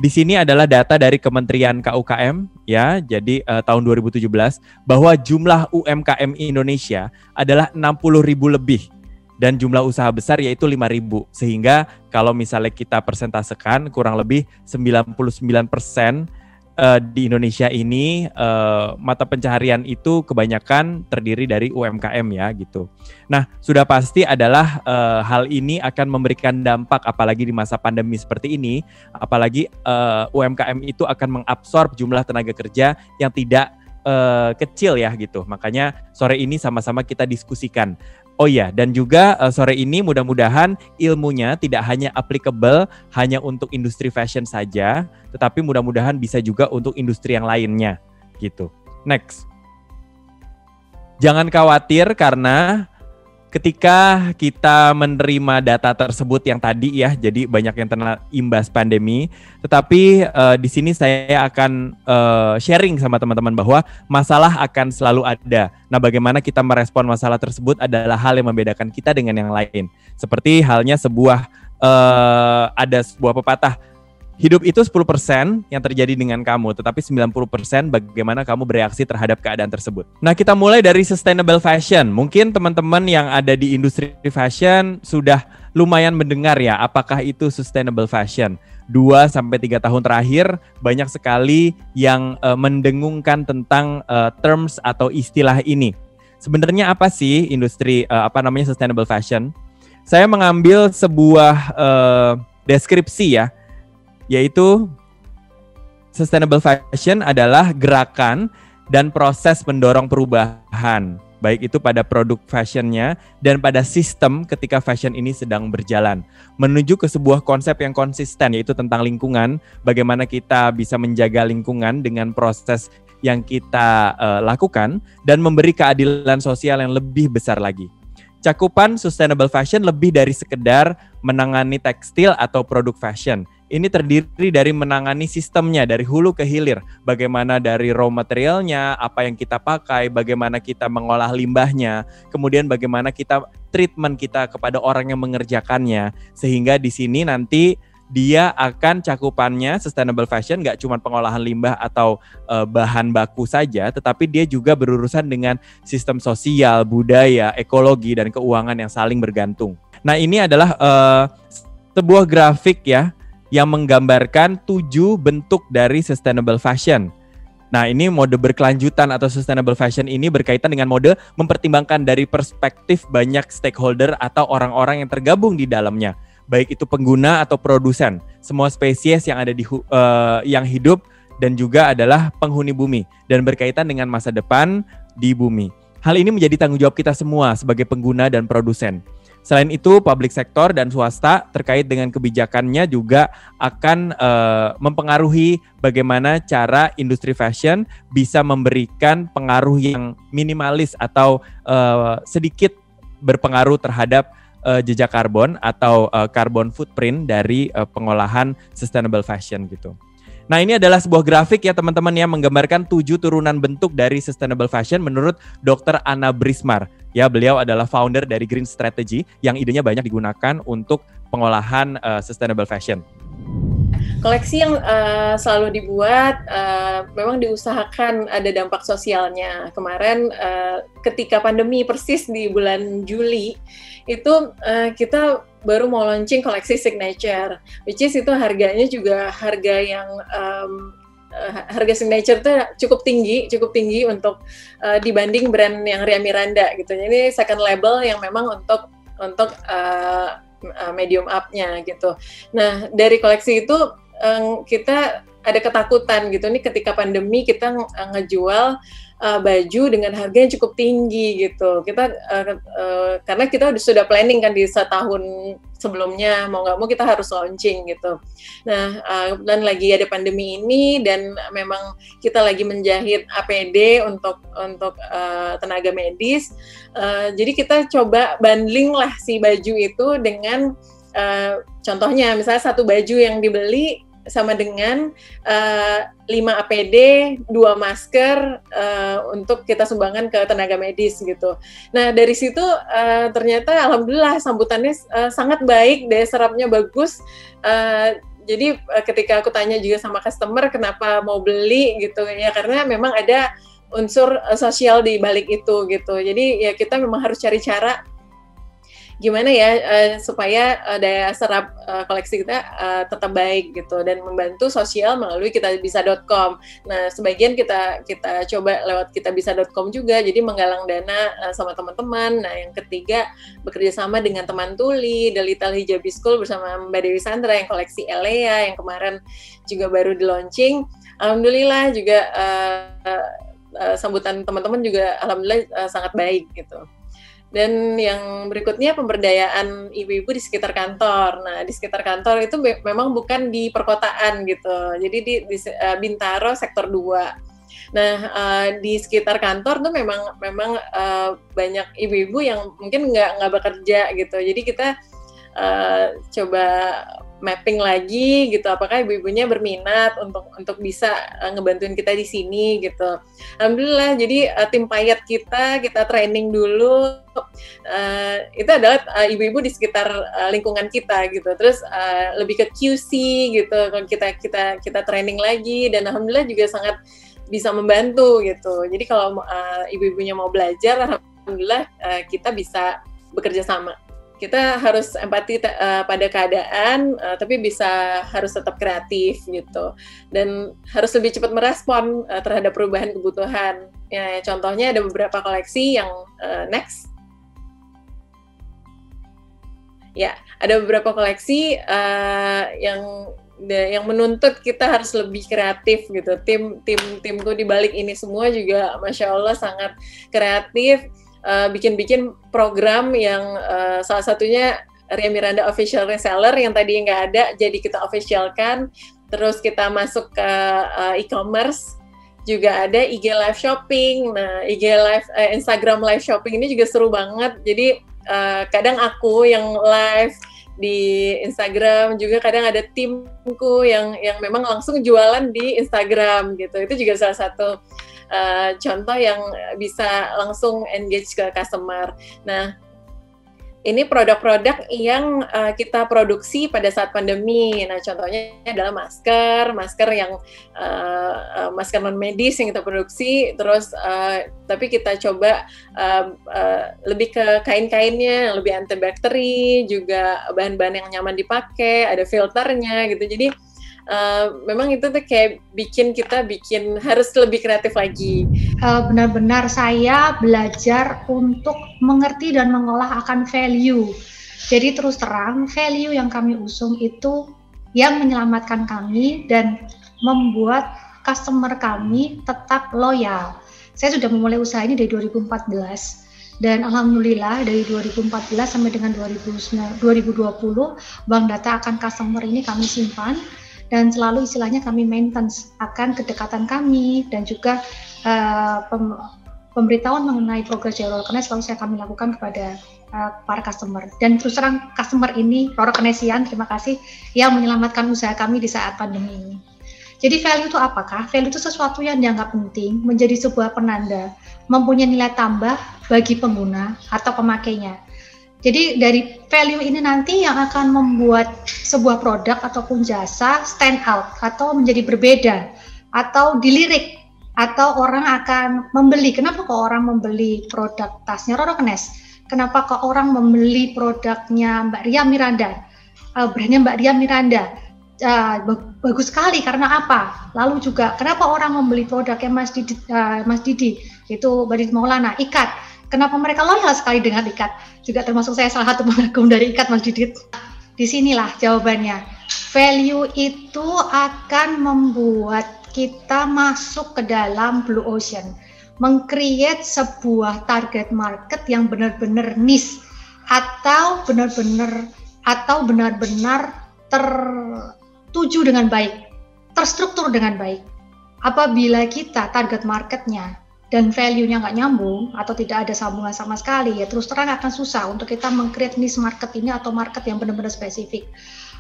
Di sini adalah data dari Kementerian KUKM ya. Jadi tahun 2017 bahwa jumlah UMKM Indonesia adalah 60.000 lebih dan jumlah usaha besar yaitu 5.000. Sehingga kalau misalnya kita persentasekan kurang lebih 99% di Indonesia ini mata pencaharian itu kebanyakan terdiri dari UMKM ya gitu. Nah, sudah pasti adalah hal ini akan memberikan dampak apalagi di masa pandemi seperti ini, apalagi UMKM itu akan mengabsorb jumlah tenaga kerja yang tidak kecil ya gitu. Makanya sore ini sama-sama kita diskusikan. Oh iya, dan juga sore ini mudah-mudahan ilmunya tidak hanya applicable hanya untuk industri fashion saja, tetapi mudah-mudahan bisa juga untuk industri yang lainnya gitu. Next. Jangan khawatir karena ketika kita menerima data tersebut yang tadi ya, jadi banyak yang terkena imbas pandemi, tetapi di sini saya akan sharing sama teman-teman bahwa masalah akan selalu ada. Nah, bagaimana kita merespon masalah tersebut adalah hal yang membedakan kita dengan yang lain. Seperti halnya ada sebuah pepatah, hidup itu 10% yang terjadi dengan kamu, tetapi 90% bagaimana kamu bereaksi terhadap keadaan tersebut. Nah, kita mulai dari sustainable fashion. Mungkin teman-teman yang ada di industri fashion sudah lumayan mendengar ya, apakah itu sustainable fashion. 2-3 tahun terakhir banyak sekali yang mendengungkan tentang terms atau istilah ini. Sebenarnya apa sih industri sustainable fashion? Saya mengambil sebuah deskripsi ya, yaitu sustainable fashion adalah gerakan dan proses mendorong perubahan, baik itu pada produk fashionnya dan pada sistem ketika fashion ini sedang berjalan, menuju ke sebuah konsep yang konsisten, yaitu tentang lingkungan, bagaimana kita bisa menjaga lingkungan dengan proses yang kita lakukan dan memberi keadilan sosial yang lebih besar lagi. Cakupan sustainable fashion lebih dari sekedar menangani tekstil atau produk fashion. Ini terdiri dari menangani sistemnya dari hulu ke hilir. Bagaimana dari raw materialnya, apa yang kita pakai, bagaimana kita mengolah limbahnya, kemudian bagaimana kita treatment kita kepada orang yang mengerjakannya. Sehingga di sini nanti dia akan cakupannya sustainable fashion nggak cuma pengolahan limbah atau bahan baku saja, tetapi dia juga berurusan dengan sistem sosial, budaya, ekologi, dan keuangan yang saling bergantung. Nah, ini adalah sebuah grafik ya, yang menggambarkan 7 bentuk dari sustainable fashion. Nah, ini mode berkelanjutan atau sustainable fashion ini berkaitan dengan mode mempertimbangkan dari perspektif banyak stakeholder atau orang-orang yang tergabung di dalamnya, baik itu pengguna atau produsen, semua spesies yang ada yang hidup dan juga adalah penghuni bumi dan berkaitan dengan masa depan di bumi. Hal ini menjadi tanggung jawab kita semua sebagai pengguna dan produsen. Selain itu, public sector dan swasta terkait dengan kebijakannya juga akan mempengaruhi bagaimana cara industri fashion bisa memberikan pengaruh yang minimalis atau sedikit berpengaruh terhadap jejak karbon atau carbon footprint dari pengolahan sustainable fashion gitu. Nah, ini adalah sebuah grafik ya teman-teman yang menggambarkan 7 turunan bentuk dari sustainable fashion menurut Dr. Anna Brismar. Ya, beliau adalah founder dari Green Strategy yang idenya banyak digunakan untuk pengolahan sustainable fashion. Koleksi yang selalu dibuat memang diusahakan ada dampak sosialnya. Kemarin ketika pandemi persis di bulan Juli itu kita baru mau launching koleksi signature, which is itu harganya juga harga yang harga signature itu cukup tinggi untuk dibanding brand yang Ria Miranda gitu. Ini second label yang memang untuk medium up-nya gitu. Nah, dari koleksi itu kita ada ketakutan gitu nih ketika pandemi kita ngejual baju dengan harga yang cukup tinggi gitu. Kita karena kita sudah planning kan di setahun sebelumnya, mau nggak mau kita harus launching gitu. Nah, dan lagi ada pandemi ini dan memang kita lagi menjahit APD untuk tenaga medis. Jadi kita coba bundling lah si baju itu dengan contohnya misalnya satu baju yang dibeli sama dengan 5 APD, 2 masker untuk kita sumbangkan ke tenaga medis gitu. Nah, dari situ ternyata alhamdulillah sambutannya sangat baik, daya serapnya bagus. Jadi ketika aku tanya juga sama customer kenapa mau beli gitu ya, karena memang ada unsur sosial di balik itu gitu. Jadi ya kita memang harus cari cara gimana ya supaya daya serap koleksi kita tetap baik gitu, dan membantu sosial melalui kitabisa.com. Nah, sebagian kita coba lewat kitabisa.com juga, jadi menggalang dana sama teman-teman. Nah, yang ketiga bekerja sama dengan teman tuli The Little Hijabi School bersama Mbak Dewi Sandra yang koleksi Elea yang kemarin juga baru di launching. Alhamdulillah juga sambutan teman-teman juga alhamdulillah sangat baik gitu. Dan yang berikutnya pemberdayaan ibu-ibu di sekitar kantor. Nah, di sekitar kantor itu memang bukan di perkotaan gitu. Jadi di Bintaro sektor 2. Nah, di sekitar kantor tuh memang banyak ibu-ibu yang mungkin nggak bekerja gitu. Jadi kita coba mapping lagi gitu, apakah ibu-ibunya berminat untuk bisa ngebantuin kita di sini gitu. Alhamdulillah, jadi tim payat kita training dulu, itu adalah ibu-ibu di sekitar lingkungan kita gitu. Terus lebih ke QC gitu, kita training lagi, dan alhamdulillah juga sangat bisa membantu gitu. Jadi kalau ibu-ibunya mau belajar, alhamdulillah kita bisa bekerja sama. Kita harus empati pada keadaan, tapi harus tetap kreatif gitu, dan harus lebih cepat merespon terhadap perubahan kebutuhan. Ya, contohnya ada beberapa koleksi yang next. Ya, ada beberapa koleksi yang menuntut kita harus lebih kreatif gitu. Timku di balik ini semua juga, masya Allah, sangat kreatif. Bikin program yang salah satunya Ria Miranda Official Reseller yang tadi nggak ada, jadi kita officialkan. Terus kita masuk ke e-commerce, juga ada IG Live Shopping. Nah, Instagram Live Shopping ini juga seru banget. Jadi kadang aku yang live di Instagram, juga kadang ada timku yang memang langsung jualan di Instagram gitu. Itu juga salah satu contoh yang bisa langsung engage ke customer. Nah, ini produk-produk yang kita produksi pada saat pandemi. Nah, contohnya adalah masker yang masker non medis yang kita produksi. Terus, tapi kita coba lebih ke kain-kainnya, lebih antibakteri, juga bahan-bahan yang nyaman dipakai, ada filternya gitu. Jadi memang itu tuh kayak kita harus lebih kreatif lagi. Benar-benar saya belajar untuk mengerti dan mengolah akan value. Jadi terus terang, value yang kami usung itu yang menyelamatkan kami dan membuat customer kami tetap loyal. Saya sudah memulai usaha ini dari 2014. Dan alhamdulillah dari 2014 sampai dengan 2020, bank data akan customer ini kami simpan. Dan selalu istilahnya kami maintenance akan kedekatan kami, dan juga pemberitahuan mengenai progres Roro Kenes selalu kami lakukan kepada para customer. Dan terus terang customer ini, Roro Kenesian, terima kasih yang menyelamatkan usaha kami di saat pandemi ini. Jadi value itu apakah? Value itu sesuatu yang dianggap penting, menjadi sebuah penanda, mempunyai nilai tambah bagi pengguna atau pemakainya. Jadi dari value ini nanti yang akan membuat sebuah produk ataupun jasa stand out atau menjadi berbeda atau dilirik, atau orang akan membeli. Kenapa kok orang membeli produk tasnya Roro Kenes? Kenapa kok orang membeli produknya Mbak Ria Miranda? Brandnya Mbak Ria Miranda bagus sekali, karena apa? Lalu juga kenapa orang membeli produknya Mas Didi, itu Mbak Didi Maulana, Ikat? Kenapa mereka loyal sekali dengan Ikat? Juga termasuk saya salah satu pengagum dari Ikat, Mas Didit. Disinilah jawabannya. Value itu akan membuat kita masuk ke dalam blue ocean, meng-create sebuah target market yang benar-benar niche, atau benar-benar tertuju dengan baik, terstruktur dengan baik. Apabila kita target marketnya dan value-nya nggak nyambung atau tidak ada sambungan sama sekali, ya terus terang akan susah untuk kita meng-create niche market ini atau market yang benar-benar spesifik.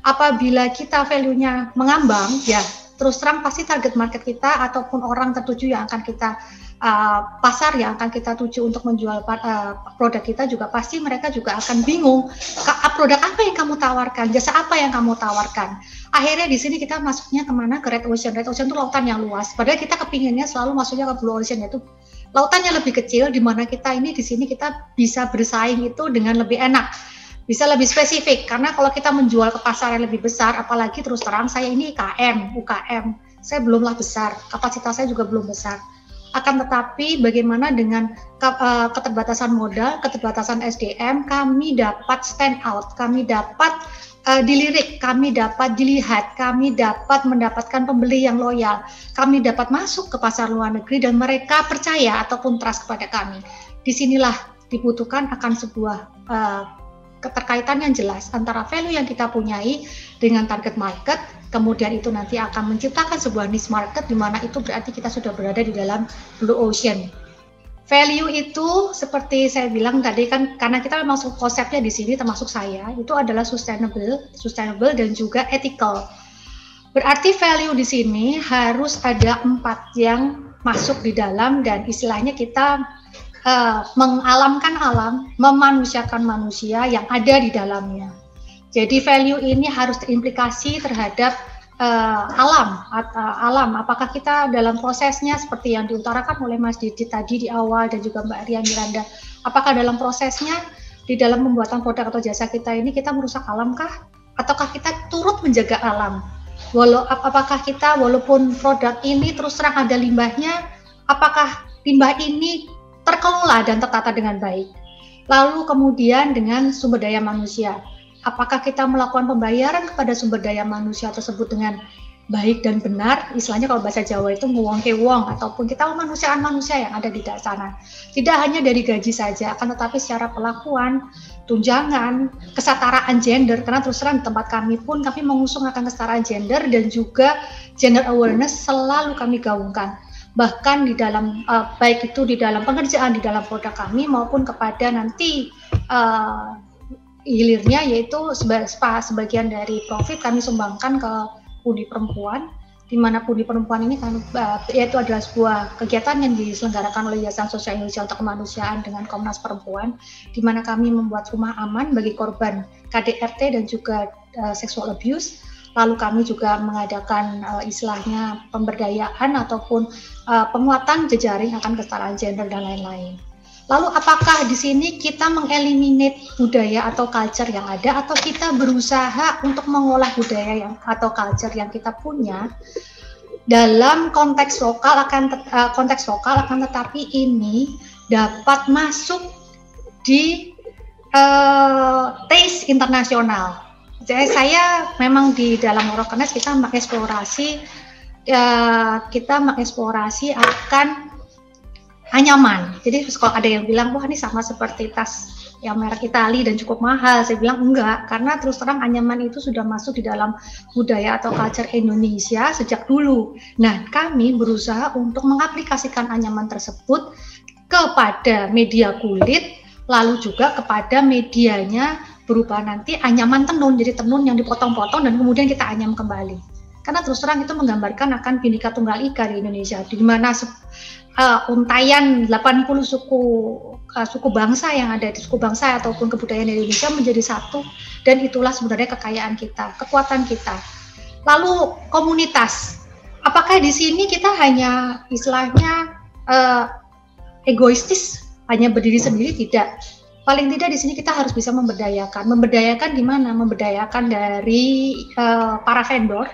Apabila kita value-nya mengambang, ya terus terang pasti target market kita ataupun orang tertuju yang akan kita pasar yang akan kita tuju untuk menjual produk kita juga pasti mereka juga akan bingung produk apa yang kamu tawarkan, jasa apa yang kamu tawarkan. Akhirnya di sini kita masuknya kemana? Ke red ocean. Red ocean itu lautan yang luas. Padahal kita kepinginnya selalu masuknya ke blue ocean, yaitu lautannya lebih kecil, di mana kita ini di sini kita bisa bersaing itu dengan lebih enak, bisa lebih spesifik. Karena kalau kita menjual ke pasar yang lebih besar, apalagi terus terang saya ini UKM, saya belumlah besar, kapasitas saya juga belum besar. Akan tetapi bagaimana dengan keterbatasan modal, keterbatasan SDM, kami dapat stand out, kami dapat dilirik, kami dapat dilihat, kami dapat mendapatkan pembeli yang loyal, kami dapat masuk ke pasar luar negeri dan mereka percaya ataupun trust kepada kami. Disinilah dibutuhkan akan sebuah keterkaitan yang jelas antara value yang kita punyai dengan target market, kemudian itu nanti akan menciptakan sebuah niche market, di mana itu berarti kita sudah berada di dalam blue ocean. Value itu seperti saya bilang tadi kan, karena kita memang konsepnya di sini termasuk saya, itu adalah sustainable dan juga ethical. Berarti value di sini harus ada 4 yang masuk di dalam dan istilahnya kita mengalamkan alam, memanusiakan manusia yang ada di dalamnya. Jadi value ini harus terimplikasi terhadap alam. Apakah kita dalam prosesnya seperti yang diutarakan oleh Mas Didi tadi di awal dan juga Mbak Rian Miranda, apakah dalam prosesnya di dalam pembuatan produk atau jasa kita ini kita merusak alam kah? Ataukah kita turut menjaga alam? Apakah kita walaupun produk ini terus terang ada limbahnya, apakah limbah ini terkelola dan tertata dengan baik? Lalu kemudian dengan sumber daya manusia, apakah kita melakukan pembayaran kepada sumber daya manusia tersebut dengan baik dan benar? Istilahnya kalau bahasa Jawa itu nguwongke wong, ataupun kita memanusiakan manusia yang ada di sana. Tidak hanya dari gaji saja, akan tetapi secara pelakuan, tunjangan, kesetaraan gender, karena terus terang di tempat kami pun kami mengusung akan kesetaraan gender dan juga gender awareness selalu kami gaungkan. Bahkan di dalam baik itu di dalam pengerjaan, di dalam produk kami maupun kepada nanti hilirnya, yaitu sebagian dari profit kami sumbangkan ke Pundi Perempuan, di mana Pundi Perempuan ini kan yaitu adalah sebuah kegiatan yang diselenggarakan oleh Yayasan Sosial Indonesia untuk Kemanusiaan dengan Komnas Perempuan, di mana kami membuat rumah aman bagi korban KDRT dan juga sexual abuse. Lalu kami juga mengadakan istilahnya pemberdayaan ataupun penguatan jejaring akan kesetaraan gender dan lain-lain. Lalu apakah di sini kita mengeliminate budaya atau culture yang ada, atau kita berusaha untuk mengolah budaya atau culture yang kita punya dalam konteks lokal akan tetapi ini dapat masuk di taste internasional. Jadi saya memang di dalam Orokenes kita mengeksplorasi akan anyaman. Jadi kalau ada yang bilang, wah ini sama seperti tas yang merek Itali dan cukup mahal, saya bilang enggak, karena terus terang anyaman itu sudah masuk di dalam budaya atau culture Indonesia sejak dulu. Nah, kami berusaha untuk mengaplikasikan anyaman tersebut kepada media kulit, lalu juga kepada medianya berupa nanti anyaman tenun, jadi tenun yang dipotong-potong dan kemudian kita anyam kembali. Karena terus terang itu menggambarkan akan Bhinneka Tunggal Ika di Indonesia, di mana untayan 80 suku bangsa yang ada di suku bangsa ataupun kebudayaan di Indonesia menjadi satu, dan itulah sebenarnya kekayaan kita, kekuatan kita. Lalu komunitas, apakah di sini kita hanya istilahnya egoistis, hanya berdiri sendiri? Tidak. Paling tidak di sini kita harus bisa memberdayakan. Memberdayakan di mana? Memberdayakan dari para vendor,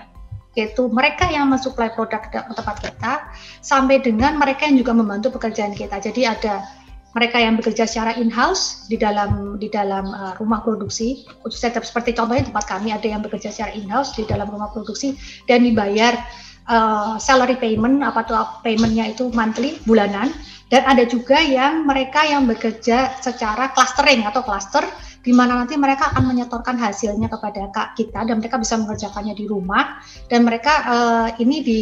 yaitu mereka yang mensuplai produk ke tempat kita, sampai dengan mereka yang juga membantu pekerjaan kita. Jadi ada mereka yang bekerja secara in-house di dalam rumah produksi, khususnya seperti contohnya tempat kami ada yang bekerja secara in-house di dalam rumah produksi dan dibayar salary payment, paymentnya itu monthly, bulanan. Dan ada juga yang mereka yang bekerja secara clustering atau cluster, di mana nanti mereka akan menyetorkan hasilnya kepada kita dan mereka bisa mengerjakannya di rumah, dan mereka ini di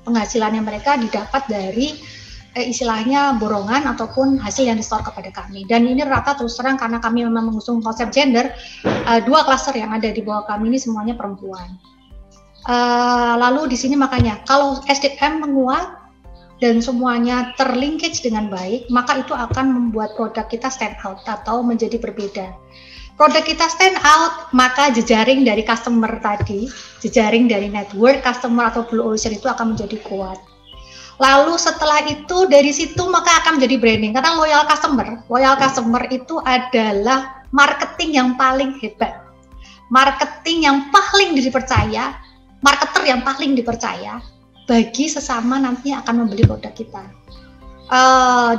penghasilannya mereka didapat dari istilahnya borongan ataupun hasil yang disetor kepada kami. Dan ini rata terus terang karena kami memang mengusung konsep gender, 2 cluster yang ada di bawah kami ini semuanya perempuan. Lalu di sini makanya kalau SDM menguat dan semuanya terlinkage dengan baik, maka itu akan membuat produk kita stand out atau menjadi berbeda. Produk kita stand out, maka jejaring dari customer tadi, jejaring dari network customer atau blue ocean itu akan menjadi kuat. Lalu setelah itu dari situ maka akan menjadi branding, karena loyal customer itu adalah marketing yang paling hebat, marketing yang paling dipercaya, marketer yang paling dipercaya bagi sesama nantinya akan membeli produk kita.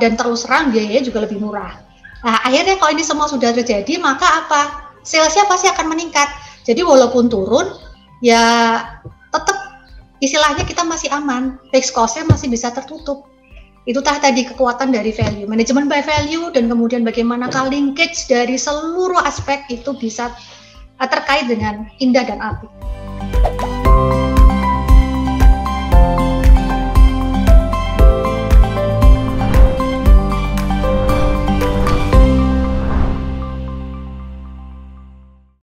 Dan terus terang biayanya juga lebih murah. Nah akhirnya kalau ini semua sudah terjadi, maka apa? Salesnya pasti akan meningkat. Jadi walaupun turun, ya tetap istilahnya kita masih aman, fixed cost-nya masih bisa tertutup. Itu tadi kekuatan dari value, manajemen by value, dan kemudian bagaimana linkage dari seluruh aspek itu bisa terkait dengan indah dan apik.